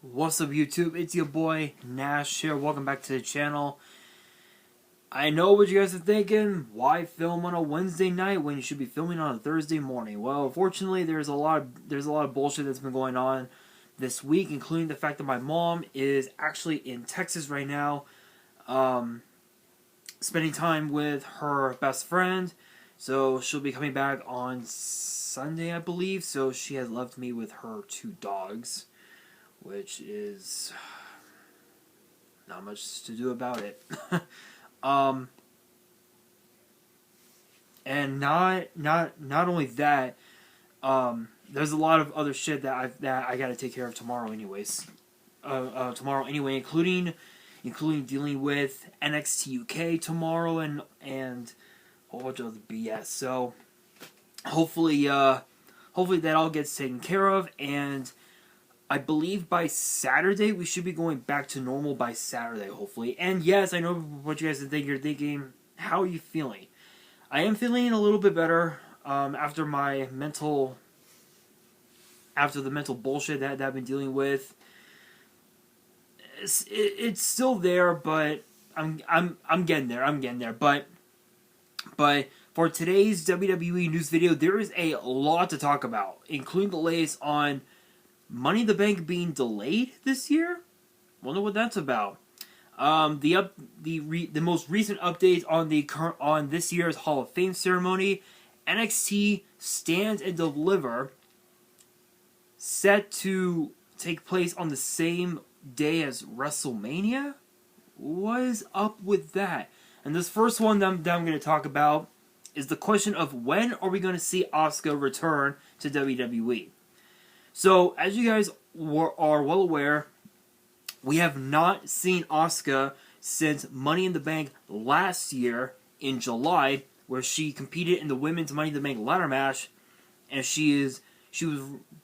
What's up, YouTube? It's your boy Nash here. Welcome back to the channel. I know what you guys are thinking. Why film on a Wednesday night when you should be filming on a Thursday morning? Well, unfortunately, there's a lot of bullshit that's been going on this week, including the fact that my mom is actually in Texas right now, spending time with her best friend. So she'll be coming back on Sunday, I believe. So she has left me with her two dogs, which is not much to do about it. And not only that, there's a lot of other shit that I gotta take care of tomorrow, anyways. Tomorrow anyway, including dealing with NXT UK tomorrow and a whole bunch of other BS. So hopefully that all gets taken care of, and I believe by Saturday we should be going back to normal by Saturday, hopefully. And yes, I know what you guys are thinking. You're thinking, how are you feeling? I am feeling a little bit better after the mental bullshit that I've been dealing with. It's still there, but I'm getting there. I'm getting there. But for today's WWE news video, there is a lot to talk about, including the latest on Money in the Bank being delayed this year. Wonder what that's about. The most recent updates on this year's Hall of Fame ceremony. NXT STAND and Deliver, set to take place on the same day as WrestleMania. What is up with that? And this first one that I'm going to talk about is the question of when are we going to see Asuka return to WWE. So, as you guys are well aware, we have not seen Asuka since Money in the Bank last year in July, where she competed in the women's Money in the Bank ladder match, and she was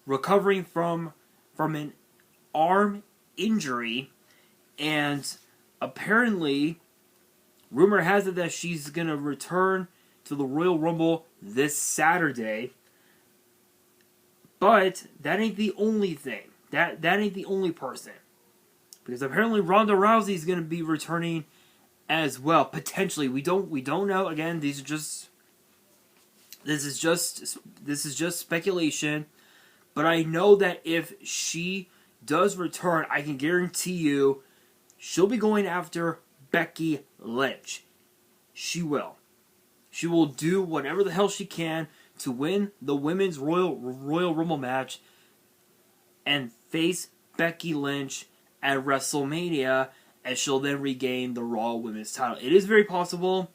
recovering from an arm injury, and apparently, rumor has it that she's gonna return to the Royal Rumble this Saturday. But that ain't the only thing. That ain't the only person. Because apparently Ronda Rousey is going to be returning as well, potentially. We don't know. Again, this is just speculation. But I know that if she does return, I can guarantee you she'll be going after Becky Lynch. She will. She will do whatever the hell she can to win the women's Royal Rumble match and face Becky Lynch at WrestleMania, and she'll then regain the Raw Women's title. It is very possible,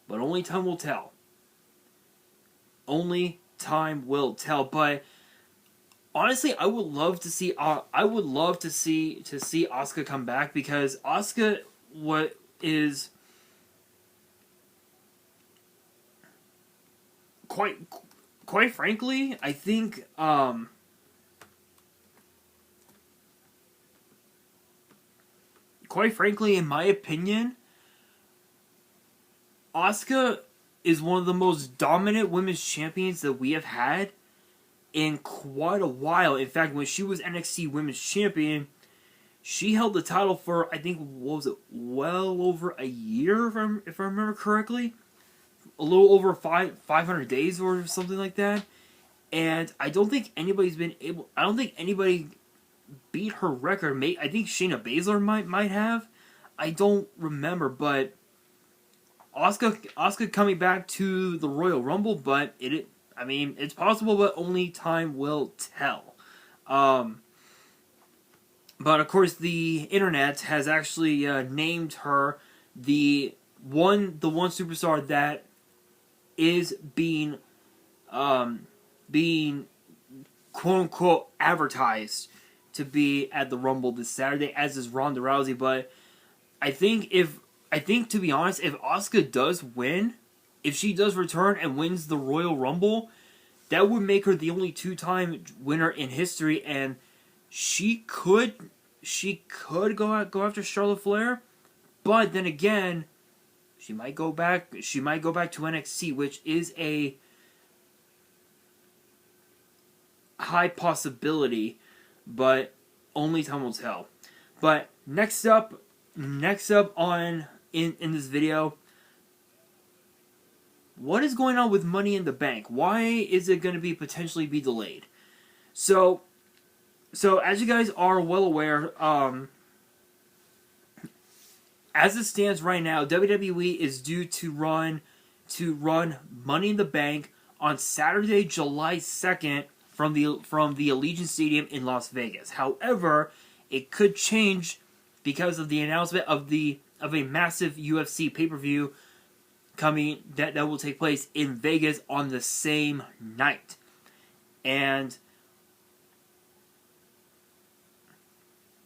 but only time will tell. Only time will tell. But honestly, I would love to see Asuka come back, because Asuka is quite frankly, I think quite frankly, in my opinion, Asuka is one of the most dominant women's champions that we have had in quite a while. In fact, when she was NXT Women's Champion, she held the title for, I think, what was it, well over a year, if I remember correctly. A little over 500 days or something like that. And I don't think anybody beat her record. I think Shayna Baszler might have. I don't remember, but Asuka coming back to the Royal Rumble, but it's possible, but only time will tell. But of course, the internet has actually named her the one superstar that is being quote unquote advertised to be at the Rumble this Saturday, as is Ronda Rousey. But I think to be honest, if Asuka does win, if she does return and wins the Royal Rumble, that would make her the only two-time winner in history, and she could go after Charlotte Flair. But then again, she might go back to NXT, which is a high possibility, but only time will tell. But next up on in this video, what is going on with Money in the Bank? Why is it going to be potentially be delayed? So as you guys are well aware, as it stands right now, WWE is due to run Money in the Bank on Saturday, July 2nd from the Allegiant Stadium in Las Vegas. However, it could change because of the announcement of a massive UFC pay-per-view coming that will take place in Vegas on the same night. And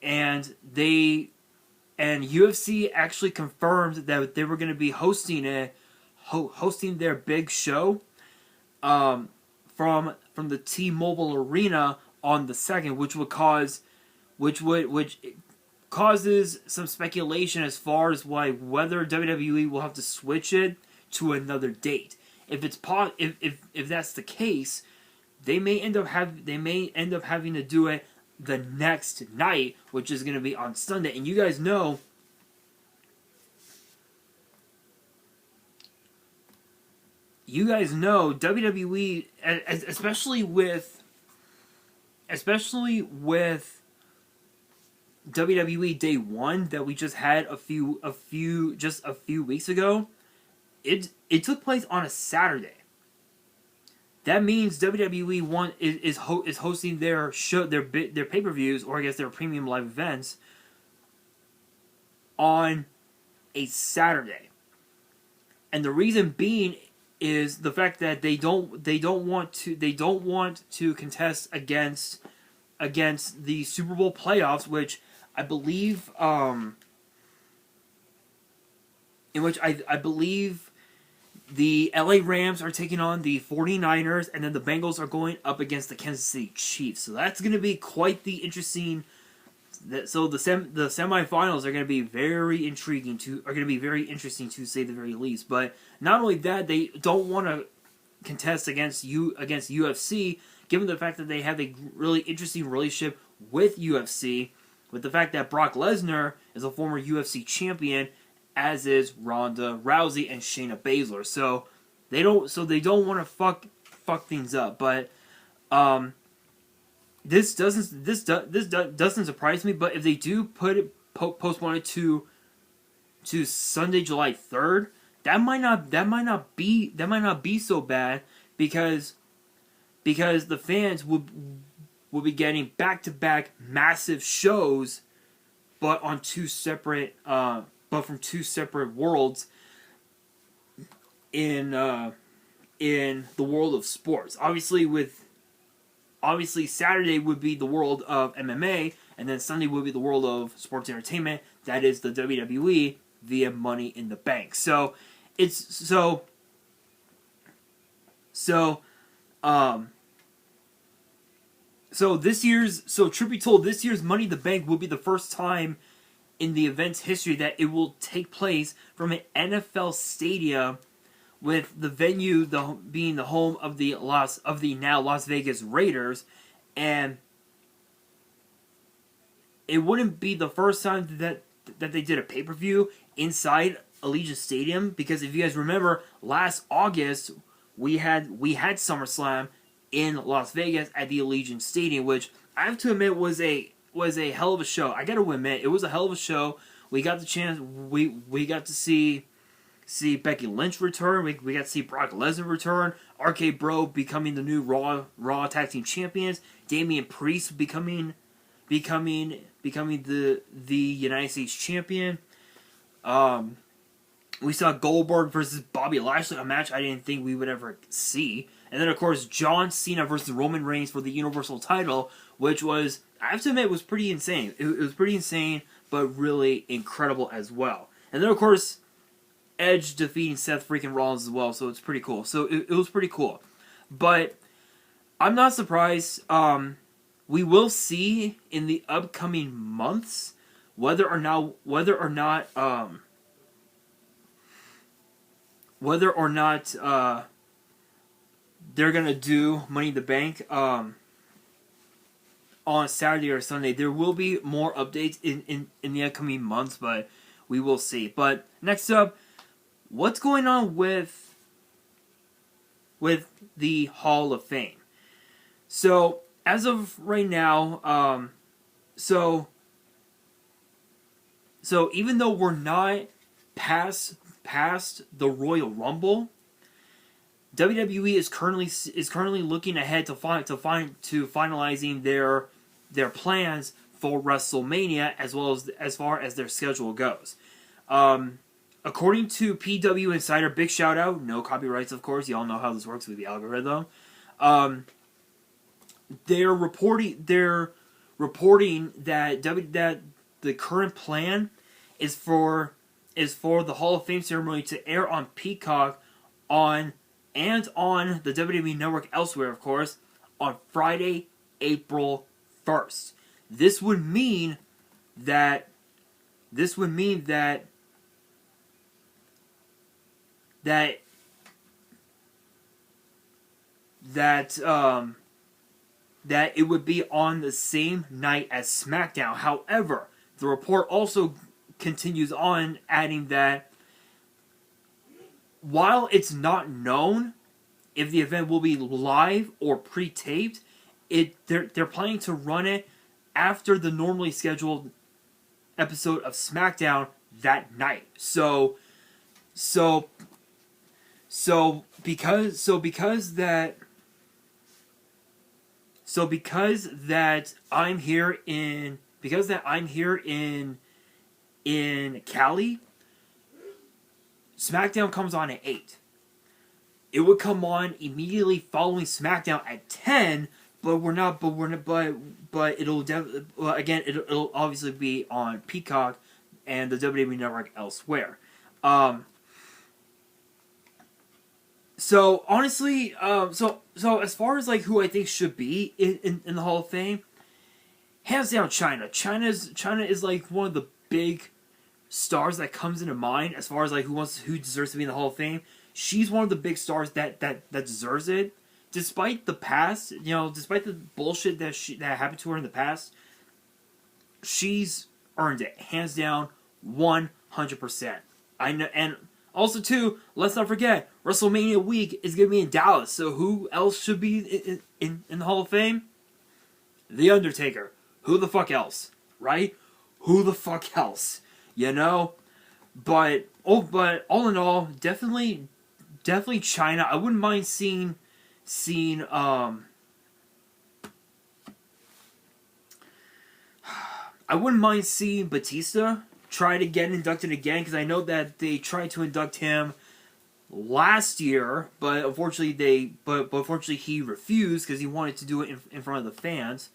UFC actually confirmed that they were going to be hosting their big show from the T-Mobile Arena on the 2nd, which causes some speculation as far as whether WWE will have to switch it to another date. If that's the case, they may end up having to do it the next night, which is going to be on Sunday. And you guys know WWE, especially with WWE Day 1 that we just had a few weeks ago, it took place on a Saturday. That means WWE is hosting their show, their pay-per-views, or I guess their premium live events on a Saturday. And the reason being is the fact that they don't want to contest against the Super Bowl playoffs, which I believe I believe the LA Rams are taking on the 49ers, and then the Bengals are going up against the Kansas City Chiefs. So that's going to be quite the interesting. So the semifinals are going to be very interesting to say the very least. But not only that, they don't want to contest against UFC, given the fact that they have a really interesting relationship with UFC, with the fact that Brock Lesnar is a former UFC champion, as is Ronda Rousey and Shayna Baszler. So they don't want to fuck things up. But this doesn't surprise me. But if they do postpone it to Sunday, July 3rd, that might not be so bad, because the fans will be getting back-to-back massive shows, but on from two separate worlds in the world of sports. Obviously Saturday would be the world of MMA, and then Sunday would be the world of sports entertainment. That is the WWE via Money in the Bank. So truth be told, this year's Money in the Bank will be the first time in the event's history that it will take place from an NFL stadium, with the venue being the home of the now Las Vegas Raiders. And it wouldn't be the first time that they did a pay-per-view inside Allegiant Stadium, because if you guys remember, last August we had SummerSlam in Las Vegas at the Allegiant Stadium, which I have to admit was a hell of a show. I gotta admit, it was a hell of a show. We got the chance. We got to see Becky Lynch return. We got to see Brock Lesnar return. RK Bro becoming the new Raw Tag Team Champions. Damian Priest becoming the United States Champion. We saw Goldberg versus Bobby Lashley, a match I didn't think we would ever see. And then, of course, John Cena versus Roman Reigns for the Universal title, which was, I have to admit, was pretty insane. It was pretty insane, but really incredible as well. And then, of course, Edge defeating Seth freaking Rollins as well, so it's pretty cool. So it was pretty cool. But I'm not surprised. We will see in the upcoming months whether or not they're gonna do Money in the Bank on on Saturday or Sunday. There will be more updates in the upcoming months, but we will see. But next up, what's going on with the Hall of Fame? So as of right now, so even though we're not past the Royal Rumble, WWE is currently looking ahead to finalizing their plans for WrestleMania, as far as their schedule goes. According to PW Insider, big shout out, no copyrights, of course. Y'all know how this works with the algorithm. They're reporting that the current plan is for the Hall of Fame ceremony to air on Peacock on the WWE Network elsewhere, of course, on Friday, April 1st. This would mean that it would be on the same night as Smackdown. However, the report also continues on, adding that while it's not known if the event will be live or pre-taped, they're planning to run it after the normally scheduled episode of Smackdown that night. So because I'm here in Cali, SmackDown comes on at 8. It would come on immediately following SmackDown at 10, but it'll obviously be on Peacock and the WWE Network elsewhere. So honestly, so as far as like who I think should be in the Hall of Fame, hands down China. China is like one of the big stars that comes into mind as far as like who deserves to be in the Hall of Fame. She's one of the big stars that deserves it. Despite the past, despite the bullshit that happened to her in the past, she's earned it, hands down, 100%. I know, and also too, let's not forget, WrestleMania week is gonna be in Dallas. So who else should be in the Hall of Fame? The Undertaker. Who the fuck else, right? Who the fuck else? But all in all, definitely China. I wouldn't mind seeing I wouldn't mind seeing Batista try to get inducted again, because I know that they tried to induct him last year, but unfortunately unfortunately he refused because he wanted to do it in front of the fans.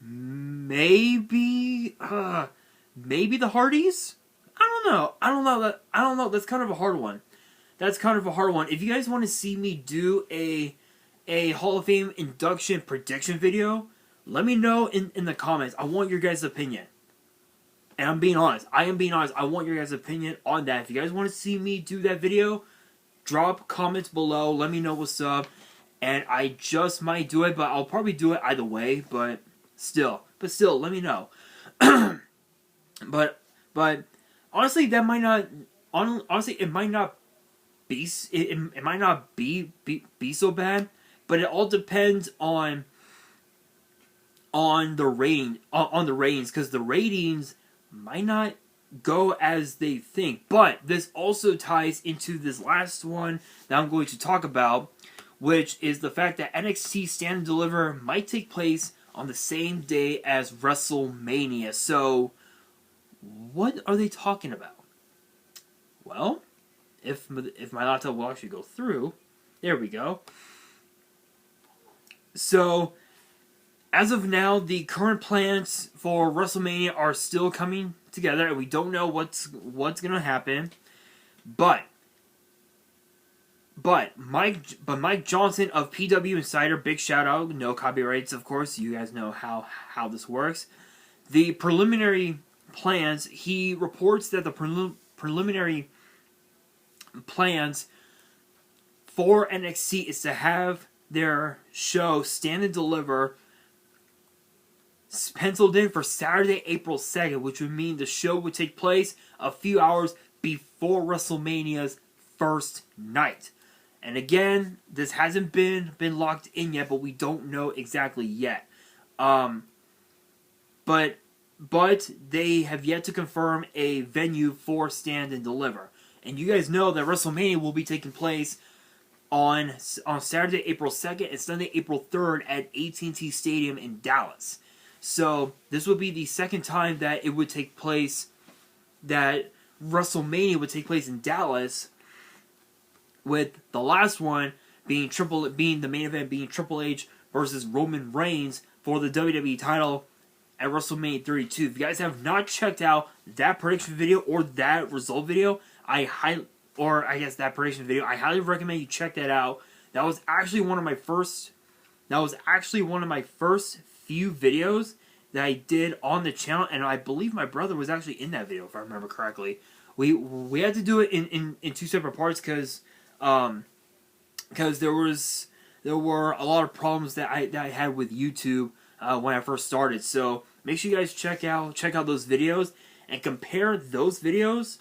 Maybe the Hardys? I don't know. That's kind of a hard one. If you guys want to see me do a Hall of Fame induction prediction video, let me know in the comments. I want your guys' opinion. And I'm being honest. I want your guys' opinion on that. If you guys want to see me do that video, drop comments below. Let me know what's up. And I just might do it, but I'll probably do it either way. But still, let me know. But honestly, that might not. Honestly, it might not be. It might not be so bad. But it all depends on the rating, on the ratings, because the ratings might not go as they think. But this also ties into this last one that I'm going to talk about, which is the fact that NXT Stand and Deliver might take place on the same day as WrestleMania. So, what are they talking about? Well, if my laptop will actually go through, there we go. So, as of now, the current plans for WrestleMania are still coming together, and we don't know what's going to happen. But Mike Johnson of PW Insider, big shout out, no copyrights, of course. You guys know how this works. The preliminary plans, he reports that the preliminary plans for NXT is to have their show Stand and Deliver penciled in for Saturday, April 2nd, which would mean the show would take place a few hours before WrestleMania's first night. And again, this hasn't been locked in yet, but we don't know exactly yet. But they have yet to confirm a venue for Stand and Deliver. And you guys know that WrestleMania will be taking place on Saturday, April 2nd and Sunday, April 3rd at AT&T Stadium in Dallas. So this would be the second time that it would take place, that WrestleMania would take place in Dallas, with the last one being the main event being Triple H versus Roman Reigns for the WWE title at WrestleMania 32. If you guys have not checked out that prediction video or that result video, I highly recommend you check that out. That was actually one of my first few videos that I did on the channel, and I believe my brother was actually in that video, if I remember correctly. We had to do it in two separate parts because there were a lot of problems that I had with YouTube when I first started. So make sure you guys check out those videos and compare those videos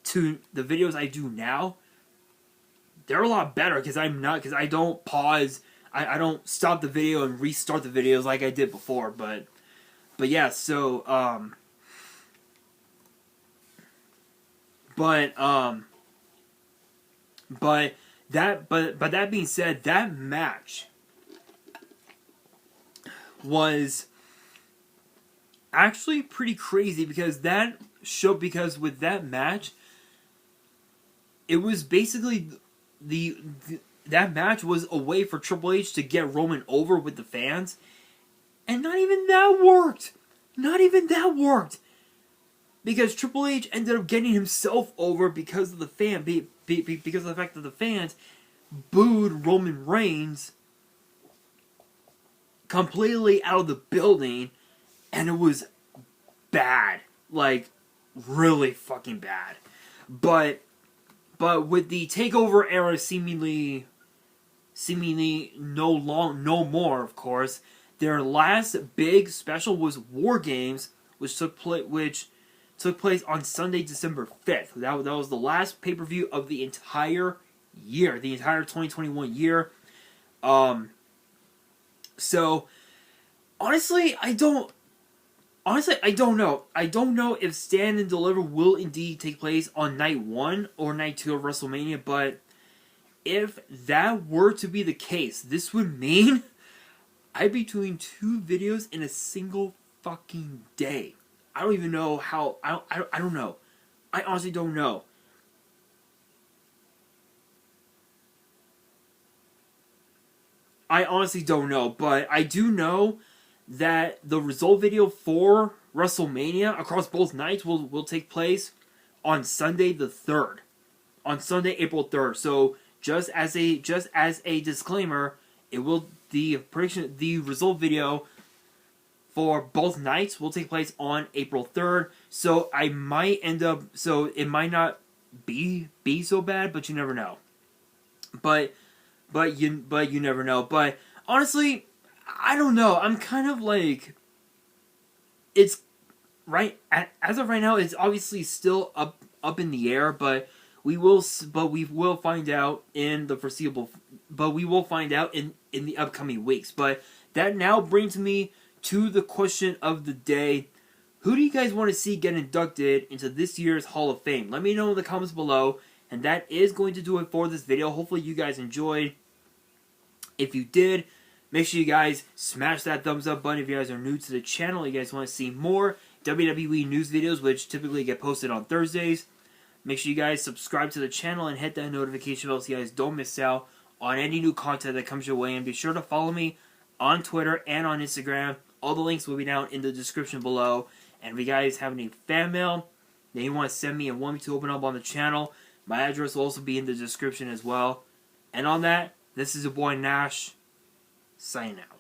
to the videos I do now. They're a lot better because I don't pause. I don't stop the video and restart the videos like I did before. But yeah. So But that being said, that match was actually pretty crazy because with that match, it was basically that match was a way for Triple H to get Roman over with the fans, and not even that worked. Not even that worked. Because Triple H ended up getting himself over because of the because of the fact that the fans booed Roman Reigns completely out of the building, and it was bad, like really fucking bad. But with the takeover era seemingly no more, of course, their last big special was War Games, which took place on Sunday, December 5th. That was the last pay-per-view of the entire year, the entire 2021 year. So, honestly, I don't know. I don't know if Stand and Deliver will indeed take place on night 1 or night 2 of WrestleMania, but if that were to be the case, this would mean I'd be doing 2 videos in a single fucking day. I don't even know how. I don't know. I honestly don't know. I honestly don't know, but I do know that the result video for WrestleMania across both nights will take place on Sunday the 3rd. On Sunday, April 3rd. So just as a disclaimer, the result video for both nights will take place on April 3rd. So it might not be so bad, but you never know. But you never know. But honestly, I don't know. I'm kind of like, it's right as of right now. It's obviously still up in the air, but we will find out in the foreseeable. But we will find out in the upcoming weeks. But that now brings me to the question of the day. Who do you guys want to see get inducted into this year's Hall of Fame? Let me know in the comments below. And that is going to do it for this video. Hopefully you guys enjoyed. If you did, make sure you guys smash that thumbs up button. If you guys are new to the channel, you guys want to see more WWE news videos, which typically get posted on Thursdays, make sure you guys subscribe to the channel and hit that notification bell so you guys don't miss out on any new content that comes your way. And be sure to follow me on Twitter and on Instagram. All the links will be down in the description below. And if you guys have any fan mail that you want to send me and want me to open up on the channel, my address will also be in the description as well. And on that, this is your boy Nash, signing out.